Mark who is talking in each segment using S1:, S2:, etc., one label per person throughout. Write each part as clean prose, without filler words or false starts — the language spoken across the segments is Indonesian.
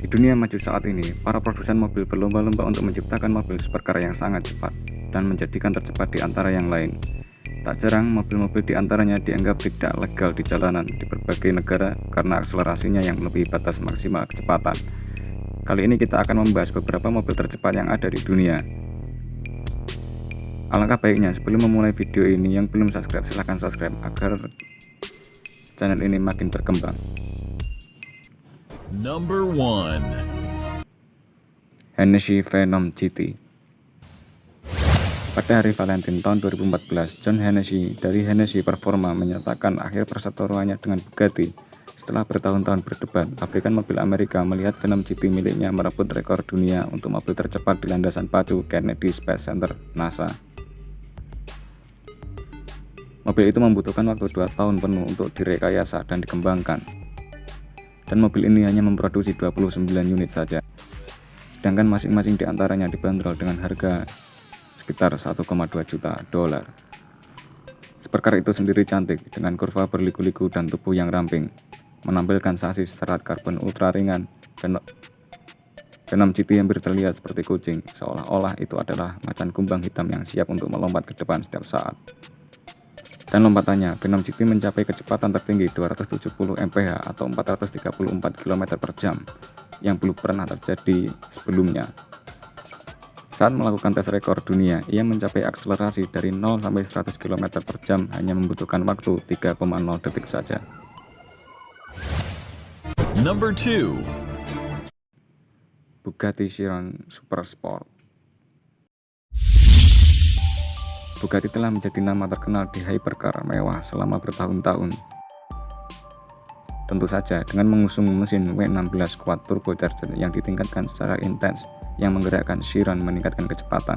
S1: Di dunia maju saat ini, para produsen mobil berlomba-lomba untuk menciptakan mobil supercar yang sangat cepat dan menjadikan tercepat di antara yang lain. Tak jarang, mobil-mobil di antaranya dianggap tidak legal di jalanan di berbagai negara karena akselerasinya yang melebihi batas maksimal kecepatan. Kali ini kita akan membahas beberapa mobil tercepat yang ada di dunia. Alangkah baiknya sebelum memulai video ini, yang belum subscribe silahkan subscribe agar channel ini makin berkembang.
S2: Number 1.
S1: Hennessy Phenom GT. Pada hari Valentine tahun 2014, John Hennessy dari Hennessy Performa menyatakan akhir perseteruannya dengan Bugatti. Setelah bertahun-tahun berdebat, pabrikan mobil Amerika melihat Phenom GT miliknya merebut rekor dunia untuk mobil tercepat di landasan pacu Kennedy Space Center, NASA. Mobil itu membutuhkan waktu 2 tahun penuh untuk direkayasa dan dikembangkan. Dan mobil ini hanya memproduksi 29 unit saja. Sedangkan masing-masing di antaranya dibanderol dengan harga sekitar 1,2 juta dolar. Supercar itu sendiri cantik dengan kurva berliku-liku dan tubuh yang ramping, menampilkan sasis serat karbon ultra ringan, dan Phenom GT hampir terlihat seperti kucing, seolah-olah itu adalah macan kumbang hitam yang siap untuk melompat ke depan setiap saat. Dan lompatannya, Phenom GT mencapai kecepatan tertinggi 270 mph atau 434 km per jam, yang belum pernah terjadi sebelumnya. Saat melakukan tes rekor dunia, ia mencapai akselerasi dari 0 sampai 100 km per jam hanya membutuhkan waktu 3,0 detik saja.
S2: Number 2.
S1: Bugatti Chiron Super Sport. Bugatti telah menjadi nama terkenal di hypercar mewah selama bertahun-tahun. Tentu saja dengan mengusung mesin W16 quad turbocharger yang ditingkatkan secara intens yang menggerakkan Chiron meningkatkan kecepatan.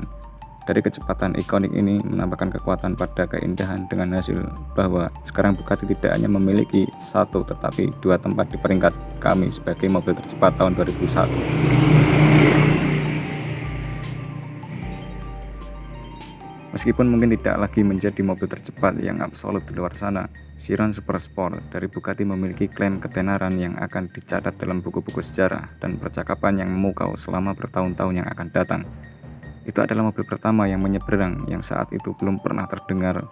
S1: Dari kecepatan ikonik ini menambahkan kekuatan pada keindahan dengan hasil bahwa sekarang Bugatti tidak hanya memiliki satu tetapi 2 tempat di peringkat kami sebagai mobil tercepat tahun 2001. Meskipun mungkin tidak lagi menjadi mobil tercepat yang absolut di luar sana, Chiron Super Sport dari Bugatti memiliki klaim ketenaran yang akan dicatat dalam buku-buku sejarah dan percakapan yang memukau selama bertahun-tahun yang akan datang. Itu adalah mobil pertama yang menyeberang yang saat itu belum pernah terdengar,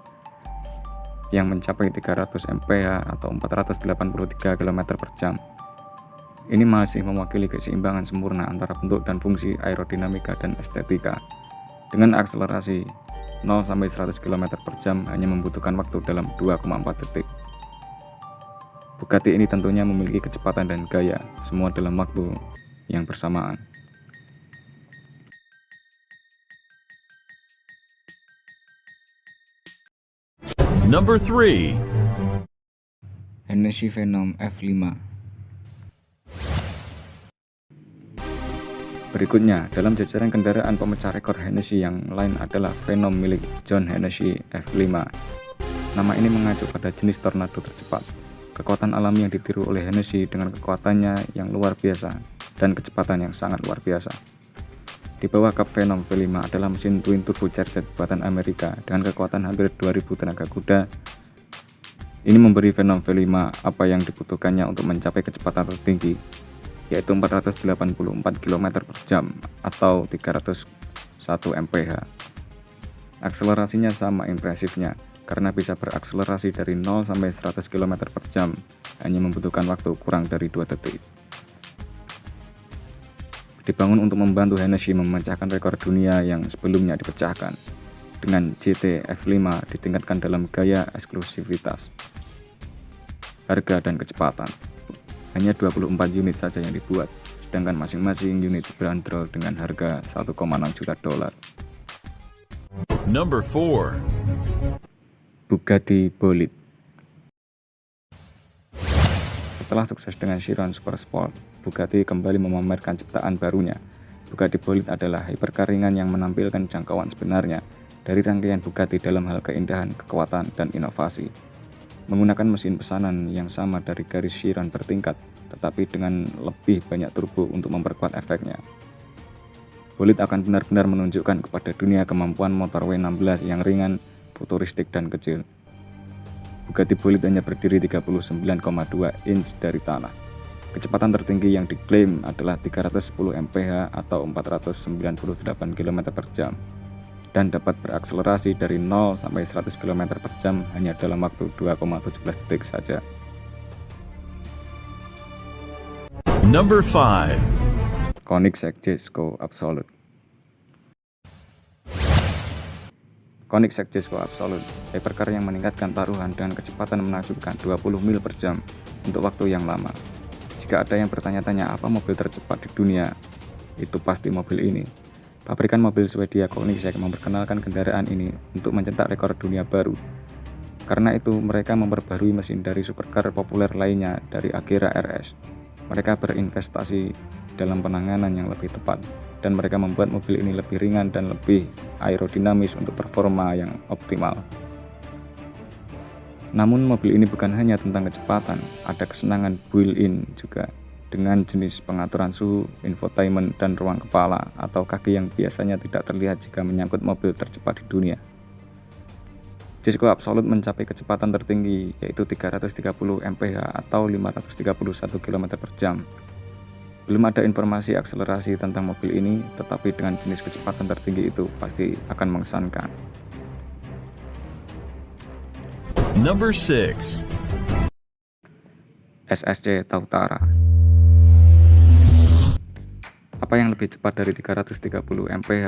S1: yang mencapai 300 mph atau 483 km per jam. Ini masih mewakili keseimbangan sempurna antara bentuk dan fungsi, aerodinamika dan estetika. Dengan akselerasi 0 sampai 100 km per jam hanya membutuhkan waktu dalam 2,4 detik. Bugatti ini tentunya memiliki kecepatan dan gaya, semua dalam waktu yang bersamaan.
S2: Number 3.
S1: Hennessy Phenom F5. Berikutnya, dalam jajaran kendaraan pemecah rekor Hennessy yang lain adalah Phenom milik John Hennessy F5. Nama ini mengacu pada jenis tornado tercepat, kekuatan alami yang ditiru oleh Hennessy dengan kekuatannya yang luar biasa dan kecepatan yang sangat luar biasa. Di bawah kap Phenom V5 adalah mesin twin turbocharger buatan Amerika dengan kekuatan hampir 2000 tenaga kuda. Ini memberi Phenom V5 apa yang dibutuhkannya untuk mencapai kecepatan tertinggi, yaitu 484 km per jam atau 301 mph. Akselerasinya sama impresifnya karena bisa berakselerasi dari 0 sampai 100 km per jam hanya membutuhkan waktu kurang dari 2 detik. Dibangun untuk membantu Hennessy memecahkan rekor dunia yang sebelumnya dipecahkan. Dengan GT F5 ditingkatkan dalam gaya, eksklusivitas, harga dan kecepatan. Hanya 24 unit saja yang dibuat, sedangkan masing-masing unit dibanderol dengan harga 1,6 juta dolar.
S2: Number 4.
S1: Bugatti Bolide. Setelah sukses dengan Chiron Super Sport, Bugatti kembali memamerkan ciptaan barunya. Bugatti Bolide adalah hypercar ringan yang menampilkan jangkauan sebenarnya dari rangkaian Bugatti dalam hal keindahan, kekuatan, dan inovasi. Menggunakan mesin pesanan yang sama dari garis Chiron bertingkat, tetapi dengan lebih banyak turbo untuk memperkuat efeknya. Bolide akan benar-benar menunjukkan kepada dunia kemampuan motor W16 yang ringan, futuristik, dan kecil. Bugatti Bolide hanya berdiri 39,2 inch dari tanah. Kecepatan tertinggi yang diklaim adalah 310 mph atau 498 km per jam dan dapat berakselerasi dari 0 sampai 100 km per jam hanya dalam waktu 2,17 detik saja.
S2: Number 5.
S1: Koenigsegg Jesko Absolute. Koenigsegg Jesko Absolute, hypercar yang meningkatkan taruhan dengan kecepatan menakjubkan 20 mil per jam untuk waktu yang lama. Jika ada yang bertanya-tanya apa mobil tercepat di dunia, itu pasti mobil ini. Pabrikan mobil Swedia Koenigsegg memperkenalkan kendaraan ini untuk mencetak rekor dunia baru. Karena itu, mereka memperbarui mesin dari supercar populer lainnya dari Agera RS. Mereka berinvestasi dalam penanganan yang lebih tepat, dan mereka membuat mobil ini lebih ringan dan lebih aerodinamis untuk performa yang optimal. Namun mobil ini bukan hanya tentang kecepatan, ada kesenangan built-in juga, dengan jenis pengaturan suhu, infotainment, dan ruang kepala atau kaki yang biasanya tidak terlihat jika menyangkut mobil tercepat di dunia. Jesko Absolute mencapai kecepatan tertinggi yaitu 330 mph atau 531 km per jam. Belum ada informasi akselerasi tentang mobil ini, tetapi dengan jenis kecepatan tertinggi itu pasti akan mengesankan.
S2: Number 6.
S1: SSC Tautara. Apa yang lebih cepat dari 330 mph?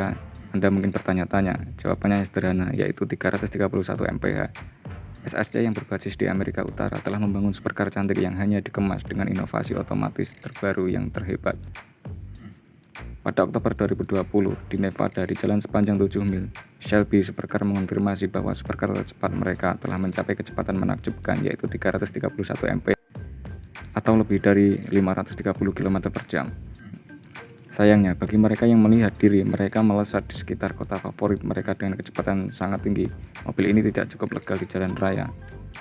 S1: Anda mungkin bertanya-tanya. Jawabannya sederhana, yaitu 331 mph. SSC yang berbasis di Amerika Utara telah membangun supercar cantik yang hanya dikemas dengan inovasi otomatis terbaru yang terhebat. Pada Oktober 2020, di Nevada di jalan sepanjang 7 mil, Shelby Supercar mengonfirmasi bahwa supercar tercepat mereka telah mencapai kecepatan menakjubkan yaitu 331 mph atau lebih dari 530 km per jam. Sayangnya, bagi mereka yang melihat diri mereka melesat di sekitar kota favorit mereka dengan kecepatan sangat tinggi, mobil ini tidak cukup legal di jalan raya.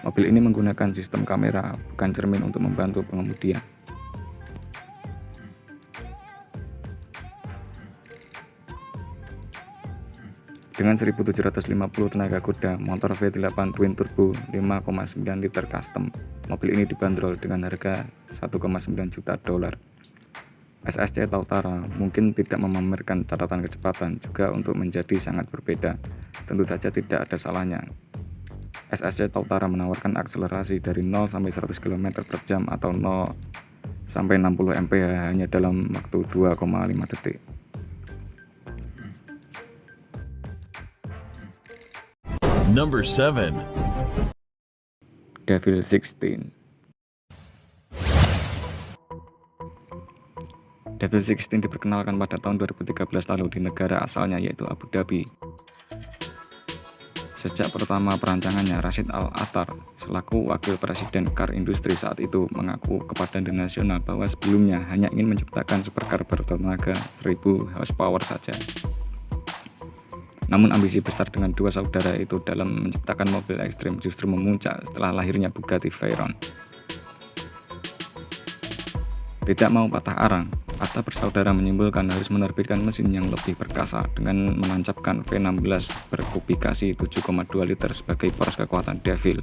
S1: Mobil ini menggunakan sistem kamera, bukan cermin untuk membantu pengemudinya. Dengan 1750 tenaga kuda, motor V8 twin turbo 5,9 liter custom, mobil ini dibanderol dengan harga $1,9 juta. SSC Tautara mungkin tidak memamerkan catatan kecepatan juga untuk menjadi sangat berbeda. Tentu saja tidak ada salahnya. SSC Tautara menawarkan akselerasi dari 0 sampai 100 km per jam atau 0 sampai 60 mph hanya dalam waktu 2,5 detik.
S2: Number 7.
S1: Devil 16. Devil 16 diperkenalkan pada tahun 2013 lalu di negara asalnya yaitu Abu Dhabi. Sejak pertama perancangannya, Rashid Al-Attar selaku wakil presiden car industri saat itu mengaku kepada The National bahwa sebelumnya hanya ingin menciptakan supercar bertenaga 1000 horsepower saja. Namun ambisi besar dengan dua saudara itu dalam menciptakan mobil ekstrim justru memuncak setelah lahirnya Bugatti Veyron. Tidak mau patah arang, Atta bersaudara menyimpulkan harus menerbitkan mesin yang lebih perkasa dengan menancapkan V16 berkubikasi 7,2 liter sebagai poros kekuatan Devil.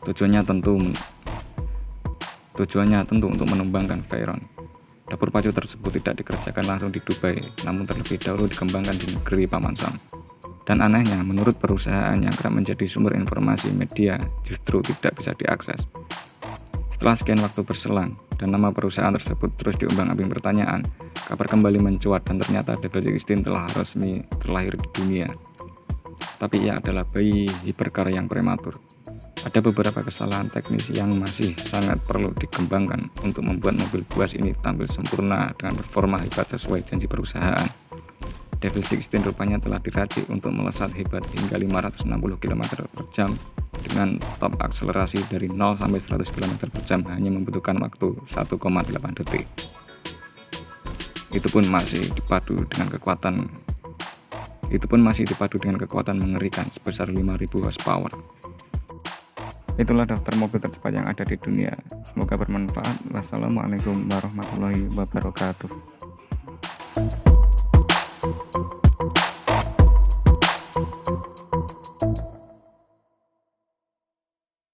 S1: Tujuannya tentu untuk menumbangkan Veyron. Dapur pacu tersebut tidak dikerjakan langsung di Dubai, namun terlebih dahulu dikembangkan di negeri Paman Sam. Dan anehnya, menurut perusahaan yang kerap menjadi sumber informasi media, justru tidak bisa diakses. Setelah sekian waktu berselang, dan nama perusahaan tersebut terus diumbang-ambing pertanyaan, kabar kembali mencuat dan ternyata Devil 16 telah resmi terlahir di dunia. Tapi ia adalah bayi hipercar yang prematur. Ada beberapa kesalahan teknis yang masih sangat perlu dikembangkan untuk membuat mobil buas ini tampil sempurna dengan performa hebat sesuai janji perusahaan. Devil 16 rupanya telah diracik untuk melesat hebat hingga 560 km per jam dengan top akselerasi dari 0 sampai 100 km per jam hanya membutuhkan waktu 1,8 detik. Itu pun masih dipadu dengan kekuatan mengerikan sebesar 5000 horsepower. Itulah daftar mobil tercepat yang ada di dunia. Semoga bermanfaat. Wassalamualaikum warahmatullahi wabarakatuh.